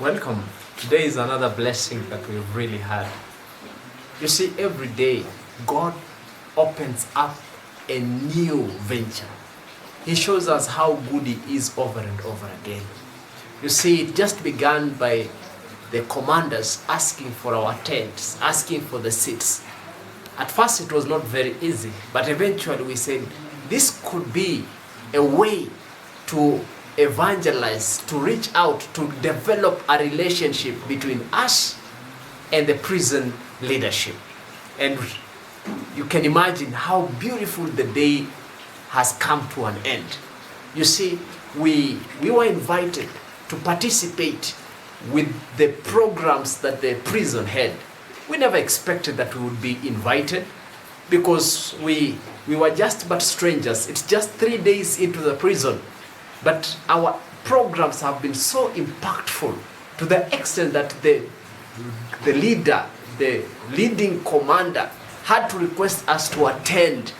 Welcome. Today is another blessing that we've really had. You see, every day God opens up a new venture. He shows us how good He is over and over again. You see, it just began by the commanders asking for our tents, asking for the seats. At first it was not very easy, but eventually we said this could be a way to evangelize, to reach out, to develop a relationship between us and the prison leadership. And you can imagine how beautiful the day has come to an end. You see, we were invited to participate with the programs that the prison had. We never expected that we would be invited because we were just but strangers. It's just 3 days into the prison. But our programs have been so impactful to the extent that the leader, the leading commander, had to request us to attend.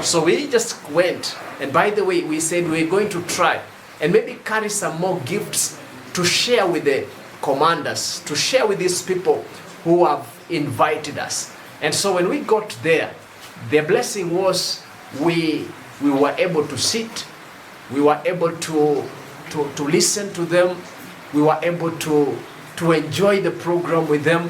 So we just went. And by the way, we said we're going to try and maybe carry some more gifts to share with the commanders, to share with these people who have invited us. And so when we got there, the blessing was we were able to sit, we were able to listen to them, we were able to enjoy the program with them.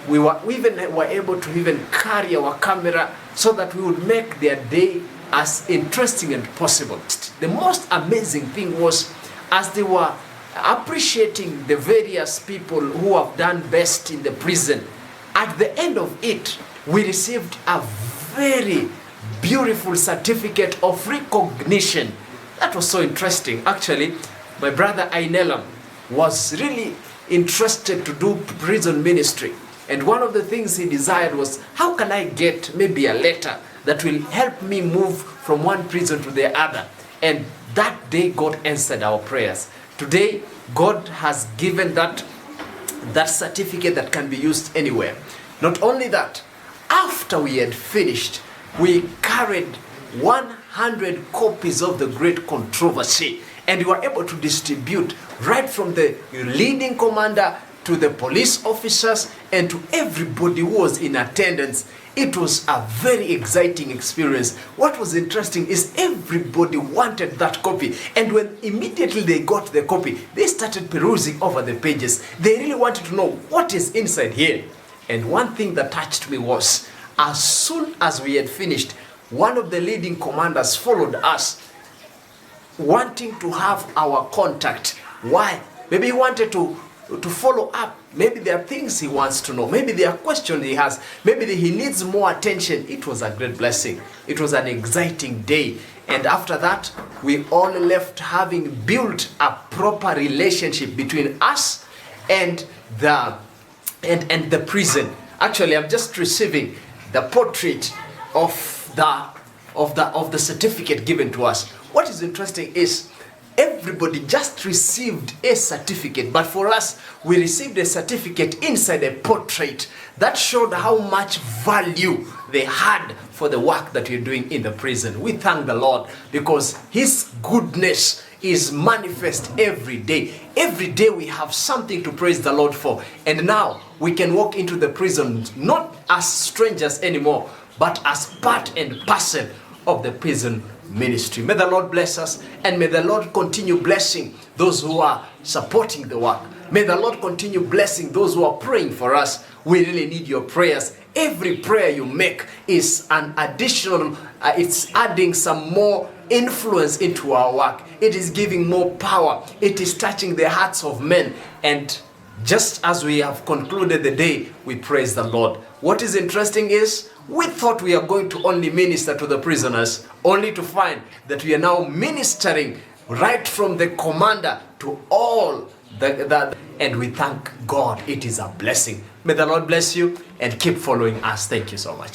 We were able to even carry our camera so that we would make their day as interesting as possible. The most amazing thing was, as they were appreciating the various people who have done best in the prison, at the end of it, we received a very beautiful certificate of recognition. That was so interesting. Actually, my brother Ainelam was really interested to do prison ministry. And one of the things he desired was, how can I get maybe a letter that will help me move from one prison to the other? And that day God answered our prayers. Today, God has given that certificate that can be used anywhere. Not only that, after we had finished, we carried 100 copies of The Great Controversy, and we were able to distribute right from the leading commander to the police officers and to everybody who was in attendance. It was a very exciting experience. What was interesting is everybody wanted that copy, and when immediately they got the copy, they started perusing over the pages. They really wanted to know what is inside here. And one thing that touched me was, as soon as we had finished, one of the leading commanders followed us, wanting to have our contact. Why? Maybe he wanted to follow up. Maybe there are things he wants to know. Maybe there are questions he has. Maybe he needs more attention. It was a great blessing. It was an exciting day. And after that, we all left having built a proper relationship between us and the prison. Actually, I'm just receiving the portrait of the certificate given to us. What is interesting is everybody just received a certificate, but for us, we received a certificate inside a portrait that showed how much value they had for the work that we're doing in the prison. We thank the Lord because His goodness is manifest every day. Every day we have something to praise the Lord for. And now we can walk into the prison not as strangers anymore, but as part and parcel of the prison ministry. May the Lord bless us, and may the Lord continue blessing those who are supporting the work. May the Lord continue blessing those who are praying for us. We really need your prayers. Every prayer you make is an additional, it's adding some more influence into our work. It is giving more power. It is touching the hearts of men. And just as we have concluded the day, we praise the Lord. What is interesting is, we thought we are going to only minister to the prisoners, only to find that we are now ministering right from the commander to all and we thank God. It is a blessing. May the Lord bless you and keep following us. Thank you so much.